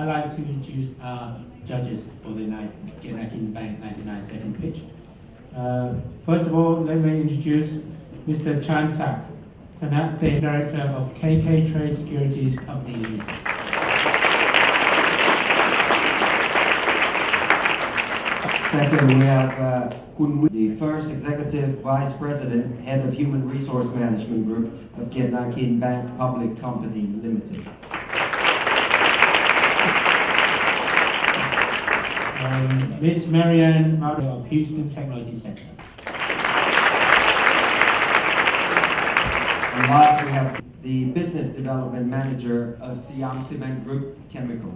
I'd like to introduce our judges for the Kiatnakin Bank 99 second pitch. First of all, let me introduce Mr. Chan Sak, the Director of KK Trade Securities Company Limited. Second, we have the first Executive Vice President, Head of Human Resource Management Group of Kiatnakin Bank Public Company Limited. Ms. Marianne Mauder of Houston Technology Center. And last, we have the Business Development Manager of Siam Cement Group Chemical.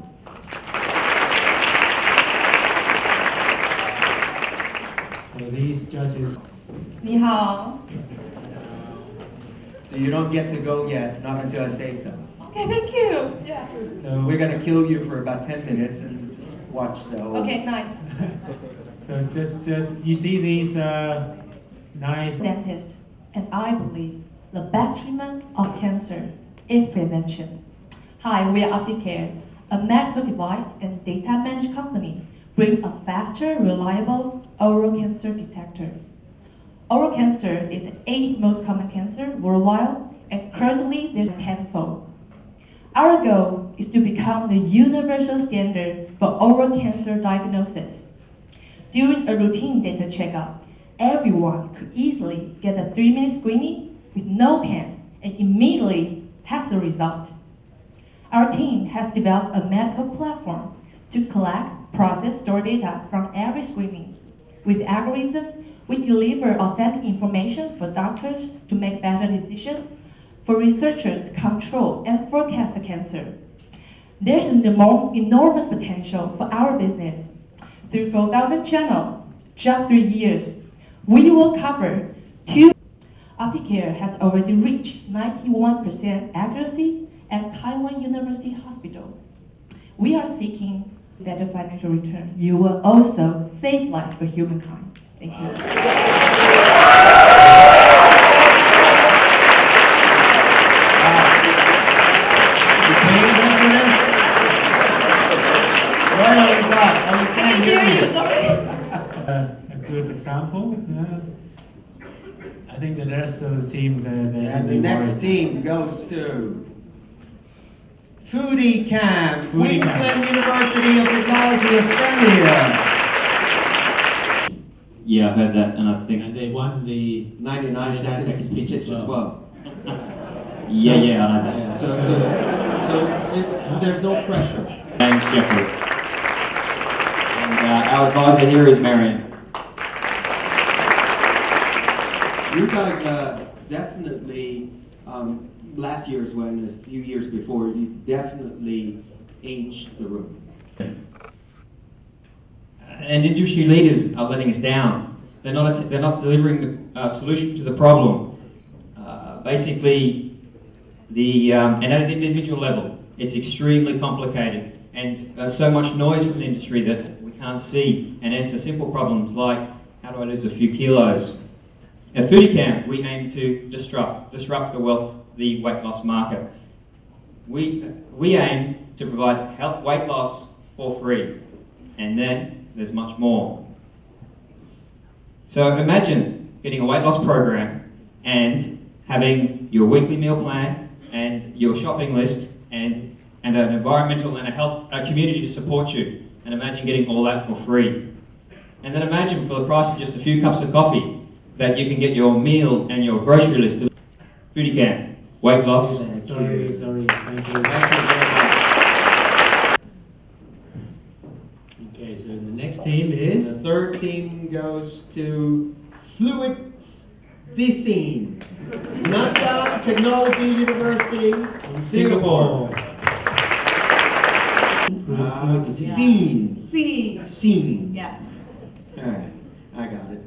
So these judges. 你好. So you don't get to go yet, not until I say so. Okay, thank you. Yeah. So we're going to kill you for about 10 minutes and just watch the whole... Okay, nice. So just you see these nice Dentist, and I believe the best treatment of cancer is prevention. Hi, we are Opticare, a medical device and data management company. Bring a faster, reliable oral cancer detector. Oral cancer is the 8th most common cancer worldwide, and currently there's tenfold. Our goal is to become the universal standard for oral cancer diagnosis. During a routine dental checkup, everyone could easily get a 3-minute screening with no pain and immediately has the result. Our team has developed a medical platform to collect, process, store data from every screening. With algorithm, we deliver authentic information for doctors to make better decisions, for researchers to control and forecast the cancer. There's an enormous potential for our business. Through 4,000 channels, just 3 years, we will cover 2. Opticare has already reached 91% accuracy at Taiwan University Hospital. We are seeking better financial return. You will also save lives for humankind. Thank you. I can hear you, sorry. A good example. I think the rest of the team. And the next team goes to Foodie Camp, Queensland University of Technology, Australia. Yeah, I heard that, and I think. And they won the 99 seconds pitch as well. Yeah, I know that. Yeah. So there's no pressure. Thanks, Jeffrey. And our advisor here is Marion. You guys definitely, last year as well, and a few years before, you definitely aged the room. And industry leaders are letting us down. They're not delivering the solution to the problem. Basically, and at an individual level, it's extremely complicated, and so much noise from the industry that we can't see and answer simple problems like, how do I lose a few kilos? At Foodie Camp, we aim to disrupt the weight loss market. We aim to provide weight loss for free, and then there's much more. So imagine getting a weight loss program and having your weekly meal plan and your shopping list and an environmental and a community to support you. And imagine getting all that for free. And then imagine for the price of just a few cups of coffee that you can get your meal and your grocery list. Foodie Camp, weight loss. Sorry. Thank you. Okay, so the next team is. The third team goes to Fluids Design, Nanyang Technology University, Singapore. Scene. Yeah. Alright, I got it.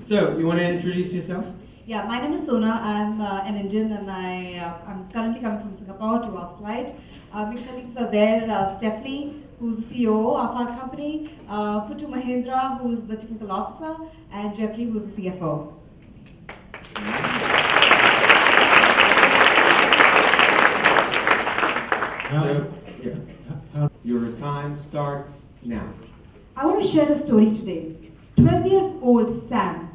So, you want to introduce yourself? Yeah, my name is Sona. I'm an Indian and I'm currently coming from Singapore to Roskilde. My colleagues are there, Stephanie, who's the CEO of our company, Puttu Mahindra, who's the technical officer, and Jeffrey, who's the CFO. Now, Your time starts now. I want to share a story today. 12 years old Sam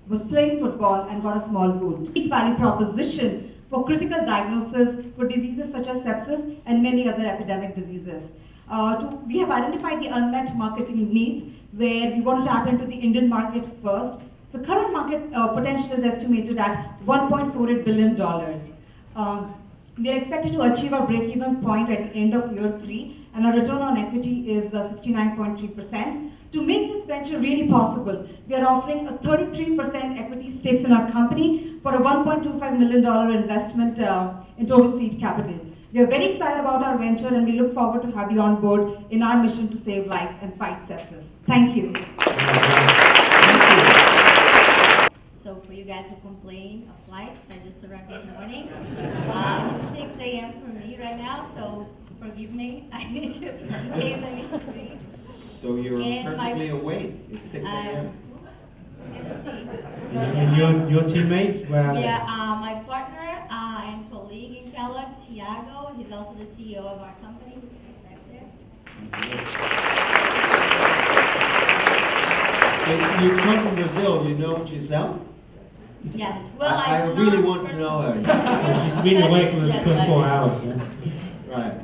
was playing football and got a small wound. Big value proposition for critical diagnosis for diseases such as sepsis and many other epidemic diseases. We have identified the unmet marketing needs where we want to tap into the Indian market first. The current market potential is estimated at $1.48 billion. We are expected to achieve our break-even point at the end of year 3, and our return on equity is 69.3%. To make this venture really possible, we are offering a 33% equity stakes in our company for a $1.25 million investment in total seed capital. We are very excited about our venture, and we look forward to have you on board in our mission to save lives and fight sepsis. Thank you. So for you guys who complain of flights, I just arrived this morning. It's 6 a.m. for me right now, so forgive me. I need to pay the industry. So you're And perfectly awake. It's 6 a.m. And your teammates were. Yeah, my partner and colleague in Kellogg, Tiago, he's also the CEO of our company. He's right there. So you come from Brazil, you know Giselle? Yes. Well, I I'm really not want to know her. She's been awake for Jet 24 lag. hours. Yeah? Right.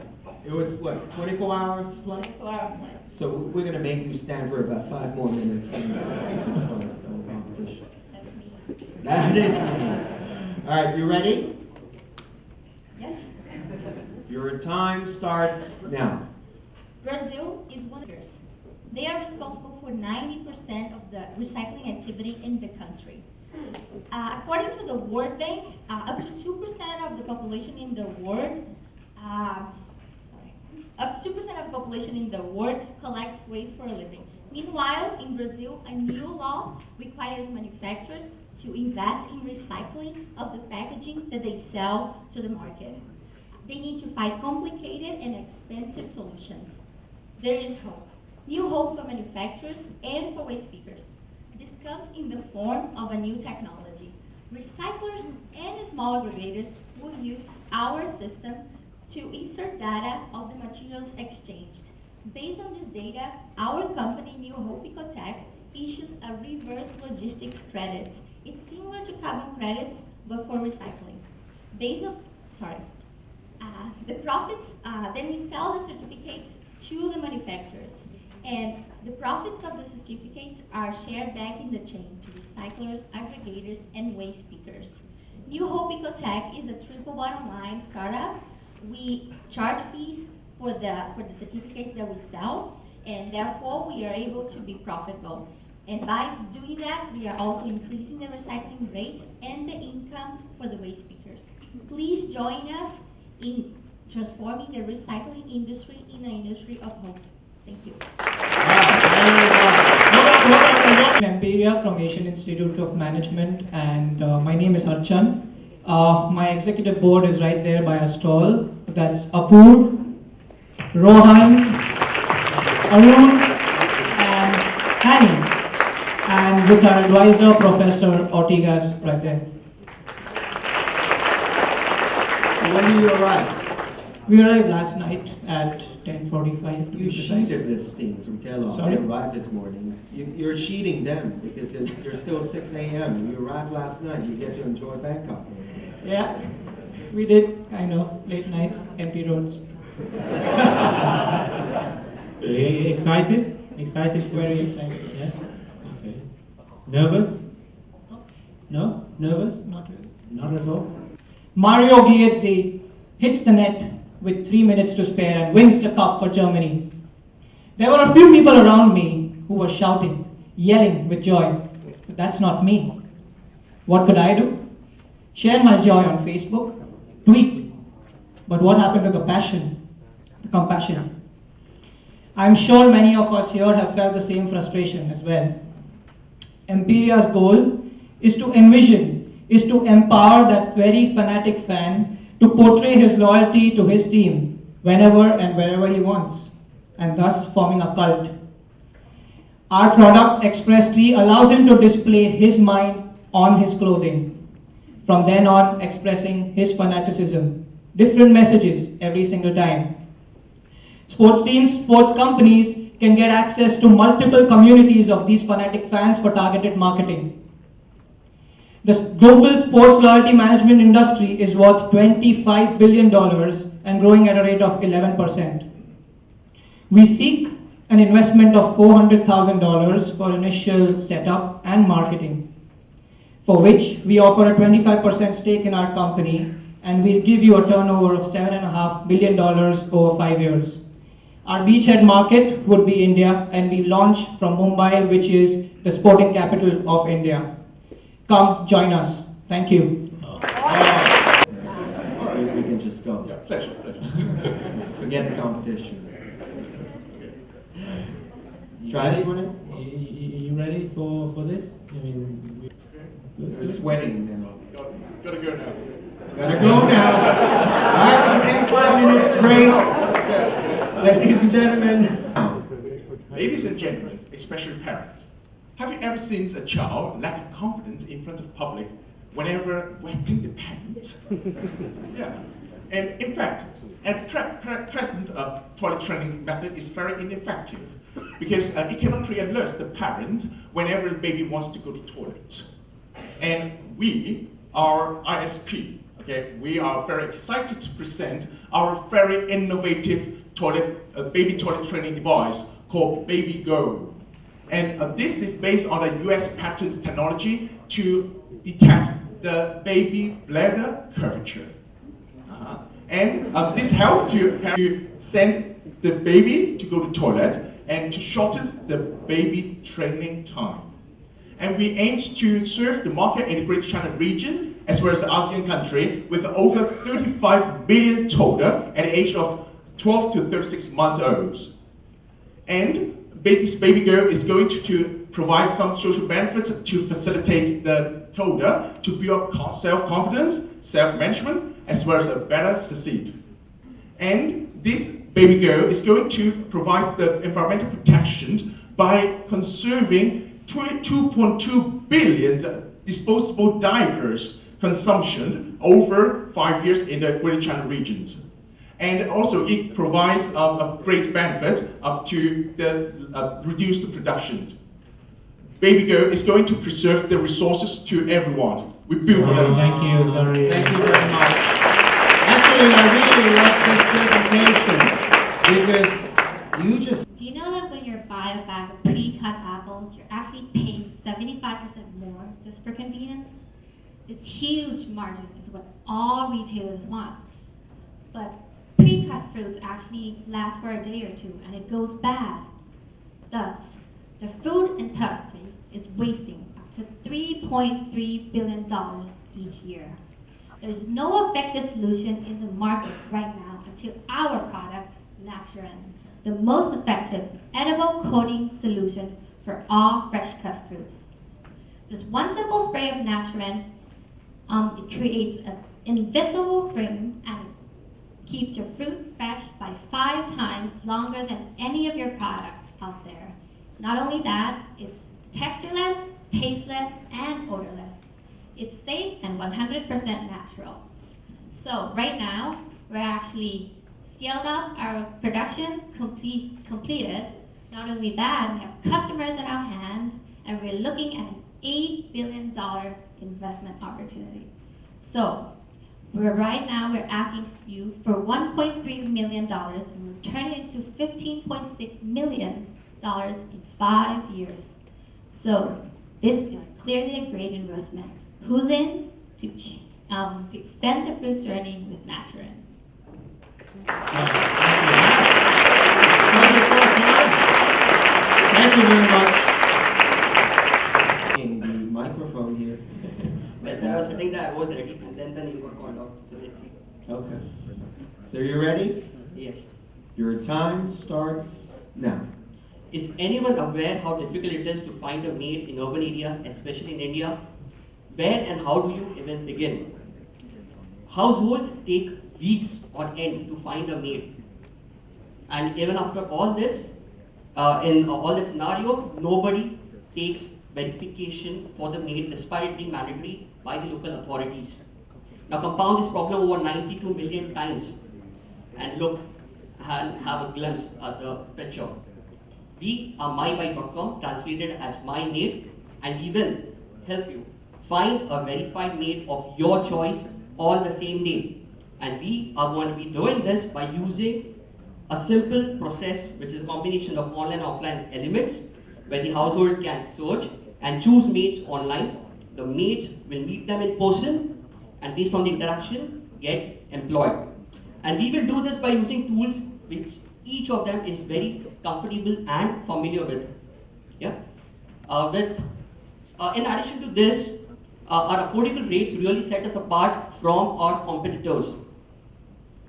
It was what, 24 hours flight? 24-hour flight. So we're going to make you stand for about 5 more minutes in this competition. That's me. That is me. All right, you ready? Yes. Your time starts now. Brazil is one of those. They are responsible for 90% of the recycling activity in the country. According to the World Bank, up to 2% of the population in the world, up to 2% of the population in the world collects waste for a living. Meanwhile, in Brazil, a new law requires manufacturers to invest in recycling of the packaging that they sell to the market. They need to find complicated and expensive solutions. There is hope. New hope for manufacturers and for waste pickers. This comes in the form of a new technology. Recyclers and small aggregators will use our system to insert data of the materials exchanged. Based on this data, our company, New Hope Ecotech, issues a reverse logistics credits. It's similar to carbon credits, but for recycling. Based on, the profits, then we sell the certificates to the manufacturers. And the profits of the certificates are shared back in the chain to recyclers, aggregators, and waste pickers. New Hope Ecotech is a triple bottom line startup. We charge fees for the certificates that we sell, and therefore we are able to be profitable. And by doing that, we are also increasing the recycling rate and the income for the waste pickers. Please join us in transforming the recycling industry in an industry of hope. Thank you. Empiria from Asian Institute of Management, and my name is Archan. My executive board is right there by a stall. That's Apur, Rohan, Arun, and Annie. And with our advisor, Professor Ortigas, right there. When do you arrive? We arrived last night at 10:45. You cheated this team from Kellogg. Sorry? They arrived this morning. You're cheating them because you're still 6 a.m. You arrived last night. You get to enjoy Bangkok. Yeah, we did kind of late nights, empty roads. Excited? Excited? Very excited. Yeah? Okay. Nervous? No? Nervous? Not really. Not at all? Mario Gietze hits the net with 3 minutes to spare and wins the cup for Germany. There were a few people around me who were shouting, yelling with joy. But that's not me. What could I do? Share my joy on Facebook, tweet. But what happened to the passion, the compassion? I'm sure many of us here have felt the same frustration as well. Empiria's goal is to envision, is to empower that very fanatic fan to portray his loyalty to his team whenever and wherever he wants, and thus forming a cult. Our product, Express Tree, allows him to display his mind on his clothing. From then on, expressing his fanaticism, different messages every single time. Sports teams, sports companies can get access to multiple communities of these fanatic fans for targeted marketing. The global sports loyalty management industry is worth $25 billion and growing at a rate of 11%. We seek an investment of $400,000 for initial setup and marketing, for which we offer a 25% stake in our company, and we'll give you a turnover of $7.5 million over 5 years. Our beachhead market would be India, and we launch from Mumbai, which is the sporting capital of India. Come join us. Thank you. We can just go. Yeah, pleasure. Forget the competition. Try it, You ready for this? I mean, We're sweating now. Gotta go now. Gotta go now. All right, we'll take 5 minutes break. Ladies and gentlemen. Ladies and gentlemen, especially parents, have you ever seen a child lack of confidence in front of public whenever wetting the pants? Yeah. And in fact, at present, toilet training method is very ineffective because it cannot pre-alert the parent whenever the baby wants to go to toilet. And we are ISP. Okay, we are very excited to present our very innovative baby toilet training device called Baby Go. And this is based on a US patent technology to detect the baby bladder curvature. And this helps to send the baby to go to toilet and to shorten the baby training time. And we aim to serve the market in the Greater China region as well as the ASEAN country with over 35 million toddlers at the age of 12 to 36 months old. And this Baby Girl is going to provide some social benefits to facilitate the toddler to build up self-confidence, self-management, as well as a better succeed. And this Baby Girl is going to provide the environmental protection by conserving 2.2 billion disposable diapers consumption over 5 years in the Greater China regions. And also it provides a great benefit to reduce the production. Baby Girl is going to preserve the resources to everyone. We build for them. Thank you, sorry. Thank you very much. Actually, I really love this presentation because you just Do you know that when you buy a bag of pre-cut apples, you're actually paying 75% more just for convenience? This huge margin is what all retailers want. But pre-cut fruits actually last for a day or two and it goes bad. Thus, the food industry is wasting up to $3.3 billion each year. There's no effective solution in the market right now until our product, Naturen, the most effective edible coating solution for all fresh cut fruits. Just one simple spray of Naturen, it creates an invisible film and it keeps your fruit fresh by 5 times longer than any of your products out there. Not only that, it's textureless, tasteless, and odorless. It's safe and 100% natural. So right now, we're actually scaled up our production, completed. Not only that, we have customers in our hand, and we're looking at an $8 billion investment opportunity. So right now we're asking you for $1.3 million, and we'll turn it into $15.6 million in 5 years. So this is clearly a great investment. Who's in to extend the food journey with Naturen? Thank you very much. In the microphone here. When I was sitting there, I was ready, and then the name got called out. So let's see. Okay. So you're ready? Yes. Your time starts now. Is anyone aware how difficult it is to find a maid in urban areas, especially in India? Where and how do you even begin? Households take weeks on end to find a maid. And even after all this, in all this scenario, nobody takes verification for the maid despite it being mandatory by the local authorities. Now compound this problem over 92 million times. And look, and have a glimpse at the picture. We are mybike.com, translated as my mate, and we will help you find a verified mate of your choice on the same day. And we are going to be doing this by using a simple process, which is a combination of online and offline elements, where the household can search and choose mates online. The mates will meet them in person, and based on the interaction, get employed. And we will do this by using tools which each of them is very comfortable and familiar with. Yeah. In addition to this, our affordable rates really set us apart from our competitors.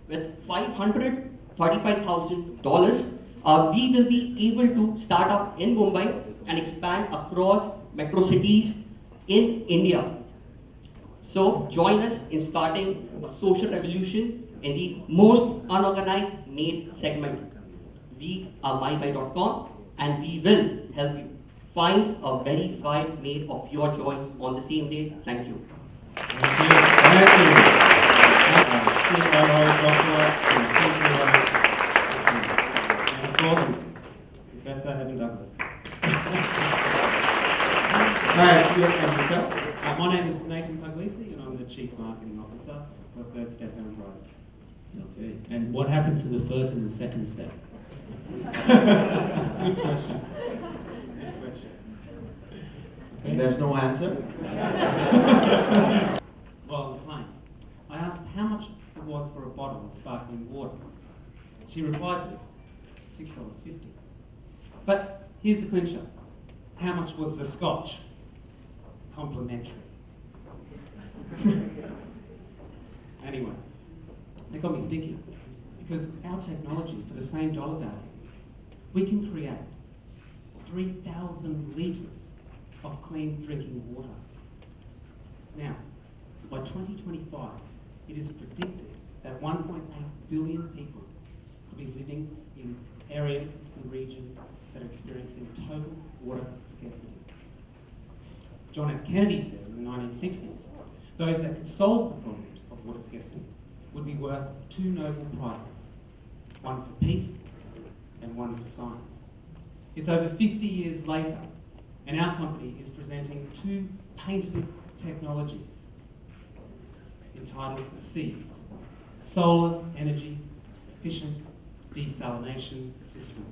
With $535,000, we will be able to start up in Mumbai and expand across metro cities in India. So join us in starting a social revolution in the most unorganized maid segment. We are mybike.com, and we will help you find a verified maid of your choice on the same day. Thank you. Thank you. COO, and of course, Professor Evan Douglas. Hi, and yourself? My name is Nathan Puglisi, and I'm the Chief Marketing Officer for Third Step Enterprises. Okay. And what happened to the first and the second step? Good question. Good question. Okay. There's no answer. Well, on the plane, I asked how much it was for a bottle of sparkling water. She replied with $6.50. But here's the clincher. How much was the scotch? Complimentary. Anyway, that got me thinking, because our technology, for the same dollar value, we can create 3,000 litres of clean drinking water. Now, by 2025, it is predicted that 1.8 billion people could be living in areas and regions that are experiencing total water scarcity. John F. Kennedy said in the 1960s, those that could solve the problems of water scarcity would be worth 2 Nobel Prizes, one for peace and one for science. It's over 50 years later, and our company is presenting 2 patented technologies entitled the Seeds, Solar Energy Efficient Desalination System.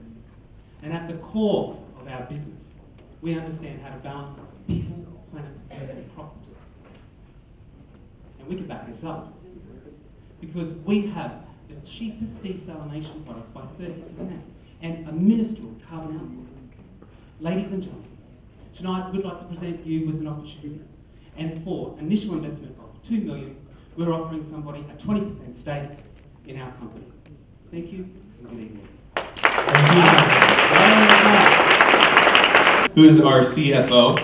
And at the core of our business, we understand how to balance people, planet, and profit. And we can back this up, because we have the cheapest desalination product by 30% and a minuscule carbon output. Ladies and gentlemen, tonight we'd like to present you with an opportunity, and for initial investment of $2 million, we're offering somebody a 20% stake in our company. Thank you, and good evening. Thank you. Who is our CFO.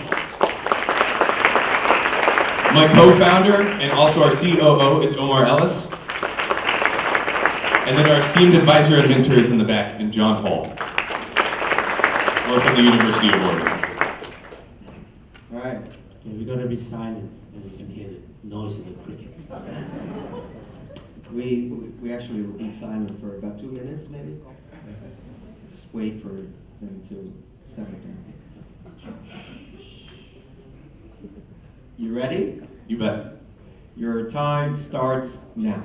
My co-founder and also our COO is Omar Ellis. And then our esteemed advisor and mentor is in the back, and John Hall. We're from the University of Oregon. All right. Okay, we're going to be silent and we can hear the noise of the crickets. We actually will be silent for about 2 minutes, maybe. Just wait for them to settle down. You ready? You bet. Your time starts now.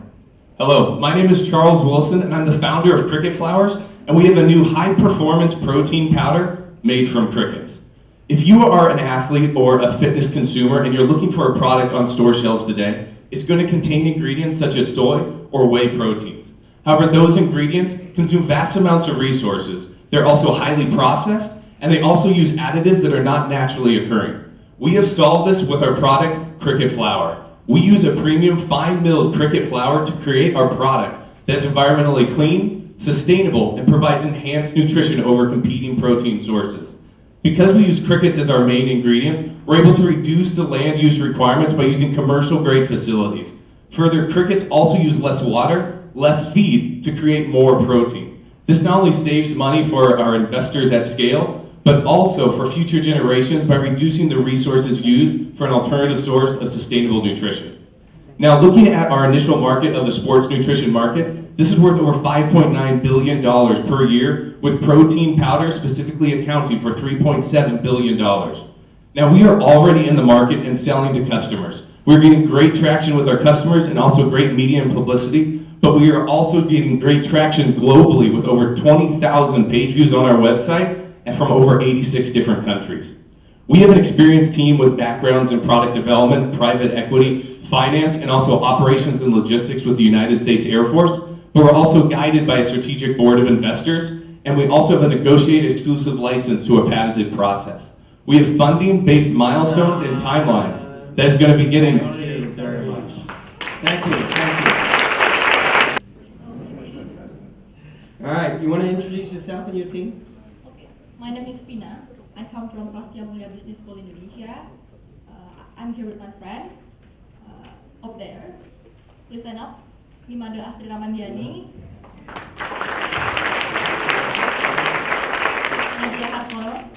Hello, my name is Charles Wilson, and I'm the founder of Cricket Flowers, and we have a new high-performance protein powder made from crickets. If you are an athlete or a fitness consumer and you're looking for a product on store shelves today, it's going to contain ingredients such as soy or whey proteins. However, those ingredients consume vast amounts of resources. They're also highly processed, and they also use additives that are not naturally occurring. We have solved this with our product, Cricket Flour. We use a premium fine milled cricket flour to create our product that is environmentally clean, sustainable, and provides enhanced nutrition over competing protein sources. Because we use crickets as our main ingredient, we're able to reduce the land use requirements by using commercial grade facilities. Further, crickets also use less water, less feed to create more protein. This not only saves money for our investors at scale, but also for future generations by reducing the resources used for an alternative source of sustainable nutrition. Now, looking at our initial market of the sports nutrition market, this is worth over $5.9 billion per year, with protein powder specifically accounting for $3.7 billion. Now, we are already in the market and selling to customers. We're getting great traction with our customers and also great media and publicity, but we are also getting great traction globally with over 20,000 page views on our website and from over 86 different countries. We have an experienced team with backgrounds in product development, private equity, finance, and also operations and logistics with the United States Air Force, but we're also guided by a strategic board of investors, and we also have a negotiated exclusive license to a patented process. We have funding-based milestones and timelines that's going to be getting. Thank you very much. Thank you. All right, you want to introduce yourself and your team? Okay, my name is Pina. I come from Prasetya Mulia Business School Indonesia. I'm here with my friend up there. Please stand up. Nimade Astri Ramandiani. Nadia Hasmoro.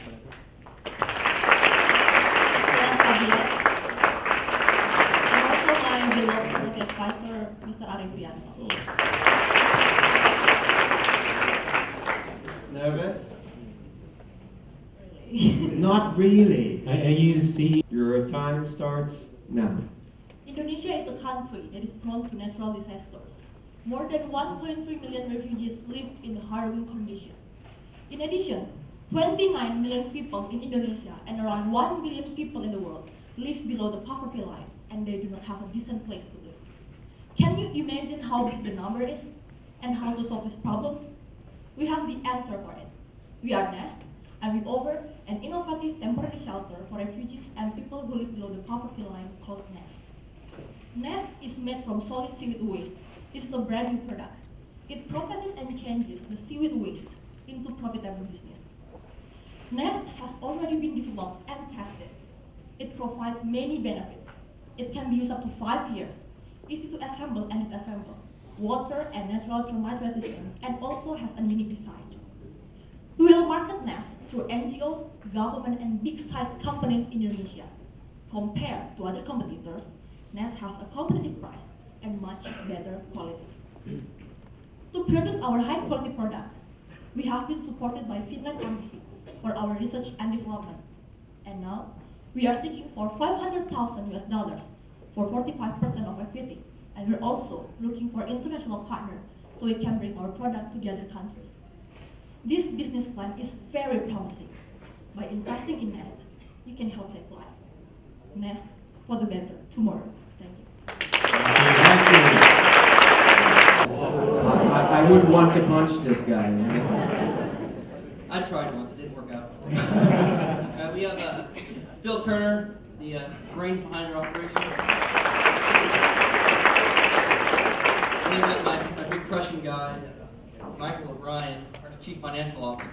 And also my beloved product advisor, Mr. Arifianto. Nervous? Really? Not really. Are you the CEO? Your time starts now. Indonesia is a country that is prone to natural disasters. More than 1.3 million refugees live in harrowing conditions. In addition, 29 million people in Indonesia and around 1 billion people in the world live below the poverty line, and they do not have a decent place to live. Can you imagine how big the number is and how to solve this problem? We have the answer for it. We are Nest, and we offer an innovative temporary shelter for refugees and people who live below the poverty line called Nest. Nest is made from solid seaweed waste. This is a brand new product. It processes and changes the seaweed waste into profitable business. Nest has already been developed and tested. It provides many benefits. It can be used up to 5 years, easy to assemble and disassemble, water and natural termite resistance, and also has a unique design. We will market Nest through NGOs, government, and big-sized companies in Indonesia. Compared to other competitors, Nest has a competitive price and much better quality. To produce our high-quality product, we have been supported by Finland Embassy for our research and development. And now, we are seeking for $500,000 for 45% of equity. And we're also looking for international partner so we can bring our product to the other countries. This business plan is very promising. By investing in Nest, you can help save life. Nest for the better tomorrow. Thank you. Thank you. I would want to punch this guy. I tried once, it didn't work out. We have Phil Turner, the brains behind our operation. And then my big crushing guy, Michael O'Brien, our Chief Financial Officer.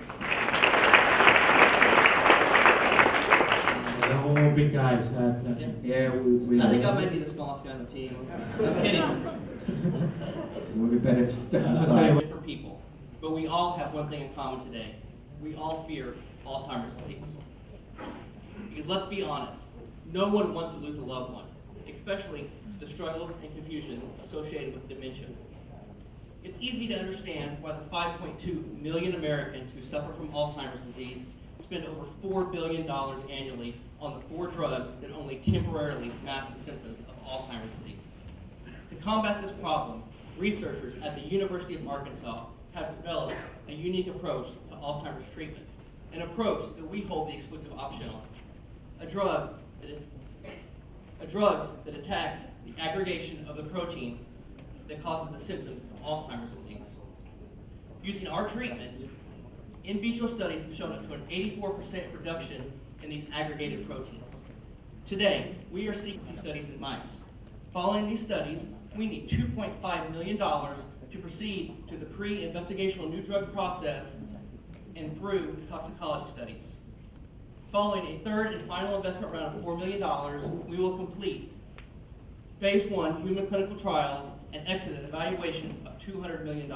They're all big guys. Yeah, I think I might be the smallest guy on the team. I'm kidding. We better step I'll aside. say- Different people, but we all have one thing in common today. We all fear Alzheimer's disease. Because let's be honest, no one wants to lose a loved one, especially the struggles and confusion associated with dementia. It's easy to understand why the 5.2 million Americans who suffer from Alzheimer's disease spend over $4 billion annually on the 4 drugs that only temporarily mask the symptoms of Alzheimer's disease. To combat this problem, researchers at the University of Arkansas have developed a unique approach to Alzheimer's treatment, an approach that we hold the exclusive option on. A drug that attacks the aggregation of the protein that causes the symptoms of Alzheimer's disease. Using our treatment, in vitro studies have shown up to an 84% reduction in these aggregated proteins. Today, we are seeing studies in mice. Following these studies, we need $2.5 million to proceed to the pre-investigational new drug process and through toxicology studies. Following a third and final investment round of $4 million, we will complete phase 1 human clinical trials and exit an evaluation of $200 million.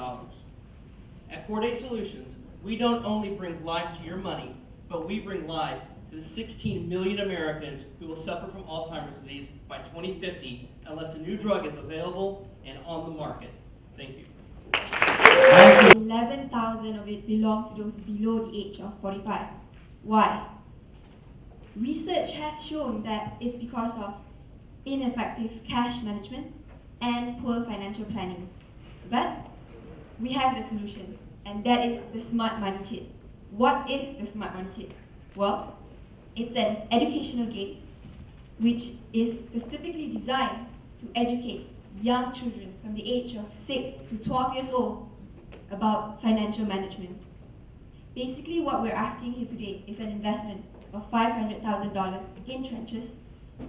At Core Date Solutions, we don't only bring life to your money, but we bring life to to the 16 million Americans who will suffer from Alzheimer's disease by 2050 unless a new drug is available and on the market. Thank you. 11,000 of it belong to those below the age of 45. Why? Research has shown that it's because of ineffective cash management and poor financial planning. But we have the solution, and that is the Smart Money Kit. What is the Smart Money Kit? Well, it's an educational kit which is specifically designed to educate young children from the age of 6 to 12 years old about financial management. Basically, what we're asking here today is an investment of $500,000 in tranches,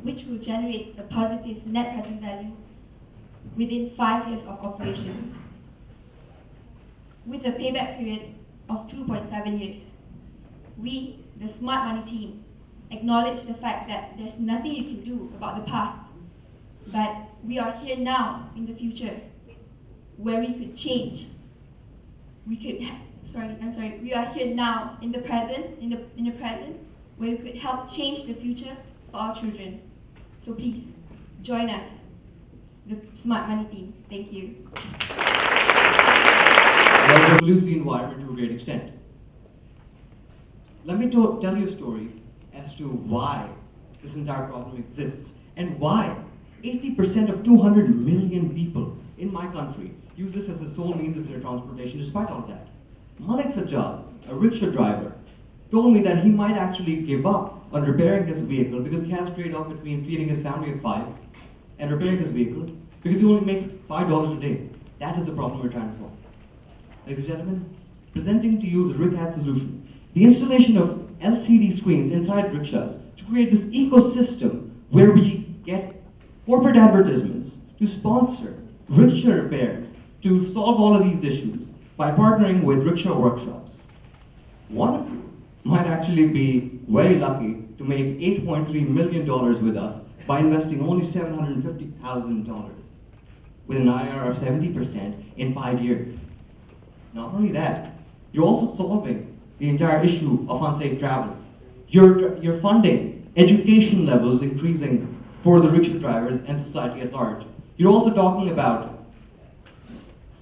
which will generate a positive net present value within 5 years of operation, with a payback period of 2.7 years. We, the Smart Money team, acknowledge the fact that there's nothing you can do about the past, but we are here now in the future where we could change. We are here now in the present, where we could help change the future for our children. So please, join us, the Smart Money team. Thank you. Well, it pollutes the environment to a great extent. Let me tell you a story as to why this entire problem exists and why 80% of 200 million people in my country use this as the sole means of their transportation despite all that. Malik Sajjad, a rickshaw driver, told me that he might actually give up on repairing his vehicle because he has a trade-off between feeding his family of 5 and repairing his vehicle because he only makes $5 a day. That is the problem we're trying to solve. Ladies and gentlemen, presenting to you the RickAd solution, the installation of LCD screens inside rickshaws to create this ecosystem where we get corporate advertisements to sponsor rickshaw repairs to solve all of these issues by partnering with rickshaw workshops. One of you might actually be very lucky to make $8.3 million with us by investing only $750,000 with an IRR of 70% in 5 years. Not only that, you're also solving the entire issue of unsafe travel. You're funding education levels increasing for the rickshaw drivers and society at large. You're also talking about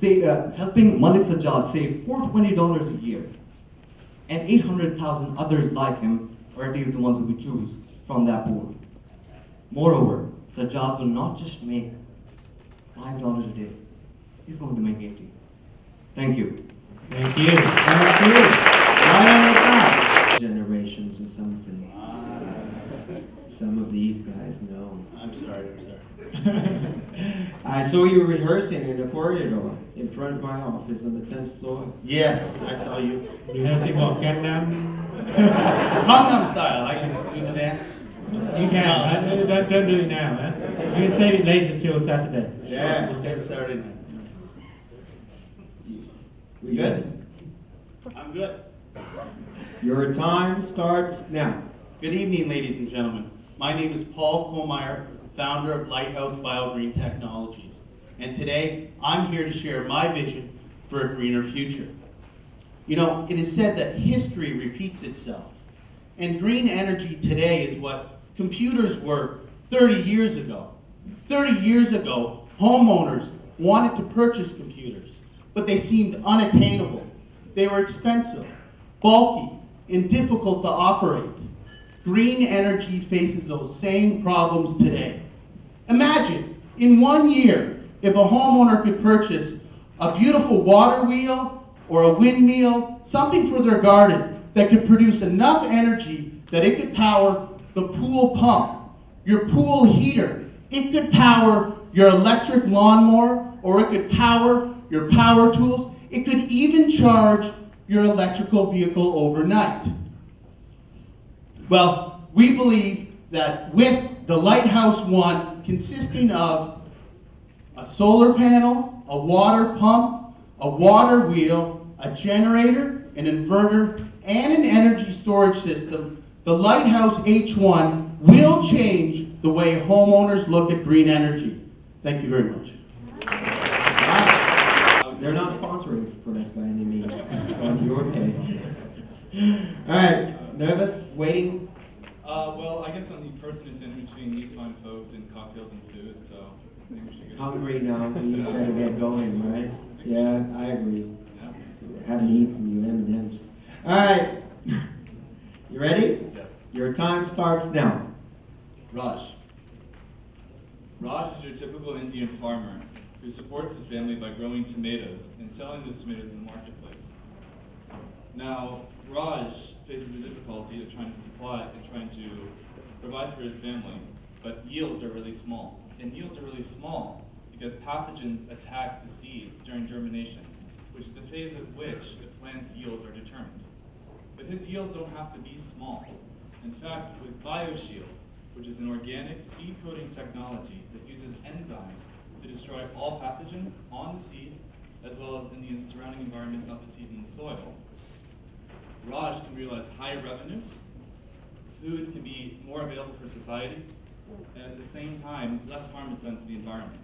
helping Malik Sajjad save $420 a year, and 800,000 others like him, or at least the ones that we choose from that pool. Moreover, Sajjad will not just make $5 a day, he's going to make 80. Thank you. Thank you. Thank you. Right on the top. Generations or something. Some of these guys know. I'm sorry. I saw you rehearsing in the corridor in front of my office on the 10th floor. Yes, I saw you. Rehearsing what, Gangnam? Gangnam style. I can do the dance. You can. Don't do it now, huh? You can save it later till Saturday. Yeah, we'll save it Saturday night. We good? I'm good. Your time starts now. Good evening, ladies and gentlemen. My name is Paul Kohlmeyer, founder of Lighthouse BioGreen Technologies. And today, I'm here to share my vision for a greener future. You know, it is said that history repeats itself. And green energy today is what computers were 30 years ago. 30 years ago, homeowners wanted to purchase computers, but they seemed unattainable. They were expensive, bulky, and difficult to operate. Green energy faces those same problems today. Imagine, in 1 year, if a homeowner could purchase a beautiful water wheel or a windmill, something for their garden that could produce enough energy that it could power the pool pump, your pool heater. It could power your electric lawnmower, or it could power your power tools. It could even charge your electrical vehicle overnight. Well, we believe that with the Lighthouse One, consisting of a solar panel, a water pump, a water wheel, a generator, an inverter, and an energy storage system, the Lighthouse H1 will change the way homeowners look at green energy. Thank you very much. They're not sponsoring for us by any means. It's on your pay. All right, nervous? Waiting? Well, I guess I'm the person who's in between these fine folks and cocktails and food, so I think we should get Hungry now, we better get going, right? Yeah, I agree. Haven't eaten you M&Ms. All right, you ready? Yes. Your time starts now. Raj. Raj is your typical Indian farmer who supports his family by growing tomatoes and selling those tomatoes in the marketplace. Now, Raj faces the difficulty of trying to supply and trying to provide for his family, but yields are really small. And yields are really small because pathogens attack the seeds during germination, which is the phase at which the plant's yields are determined. But his yields don't have to be small. In fact, with BioShield, which is an organic seed coating technology that uses enzymes to destroy all pathogens on the seed, as well as in the surrounding environment of the seed in the soil, Raj can realize higher revenues, food can be more available for society, and at the same time, less harm is done to the environment.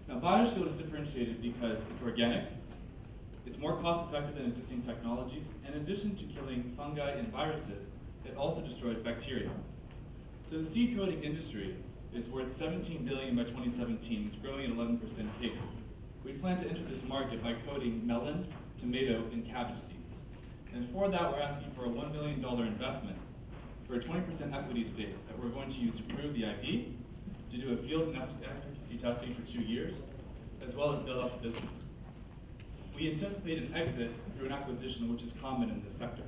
Now, BioShield is differentiated because it's organic, it's more cost-effective than existing technologies, and in addition to killing fungi and viruses, it also destroys bacteria. So the seed coating industry is worth $17 billion by 2017. It's growing at 11% CAGR. We plan to enter this market by coating melon, tomato, and cabbage seeds. And for that, we're asking for a $1 million investment for a 20% equity stake that we're going to use to prove the IP, to do a field and efficacy testing for 2 years, as well as build up the business. We anticipate an exit through an acquisition, which is common in this sector.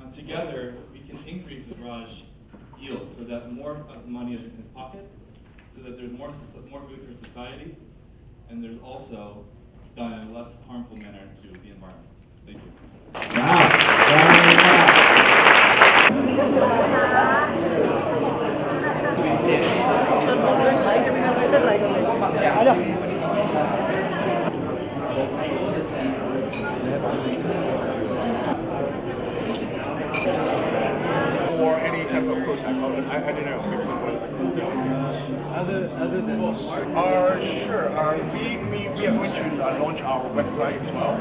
And together, we can increase the Raj yield so that more of the money is in his pocket, so that there's more food for society, and there's also done in a less harmful manner to the environment. Thank you. Or any kind of approach, I don't know, maybe something other than sure. We are going to launch our website as well.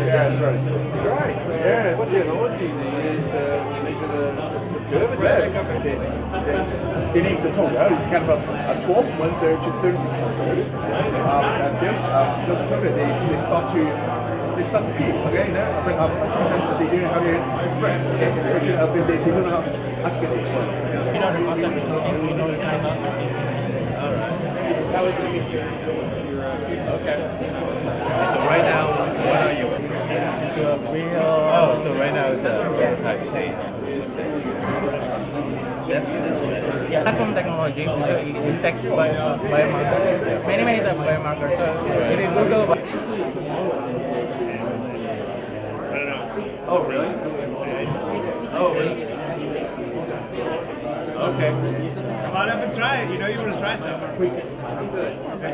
Yes, right. Right. Yes. What technology is to measure the curve? The name's a total. It's kind of a 12 months to 36 months. Those curves they start to peak. Okay, now but sometimes they don't know how to express. Okay, especially they don't know how to articulate. We know the concept is working. We know the size of it. All right. How is it? Okay. So right now, what are you? So right now it's a prototype stage. Platform technology, so it detects biomarkers, many types of biomarkers. So if you Google. Oh really? Oh really? Okay. Come on up and try it. You know you want to try something. I'm good. I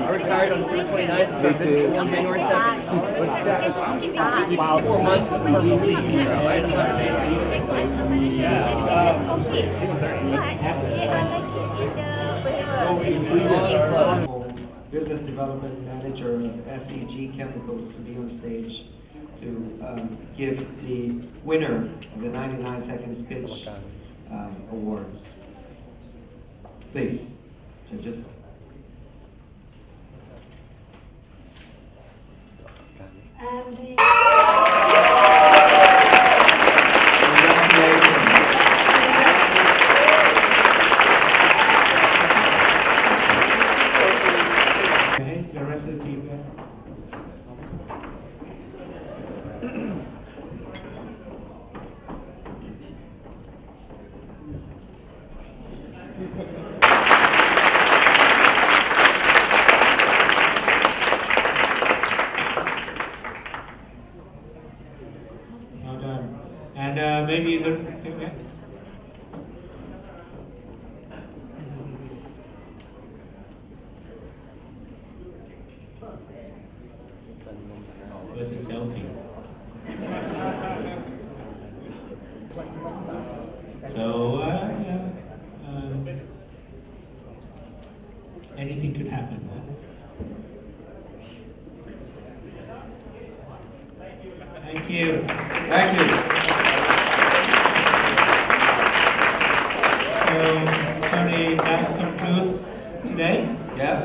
retired on December 29th, so this is on January 2nd. Wow. 4 months of purple leaves. Business Development Manager of SEG Chemicals to be on stage to give the winner of the 99 Seconds Pitch awards. Please, judges. And the the rest of the team there. Well done. And maybe the it was a selfie. you. Thank you. So, Tony, that concludes today. Yeah.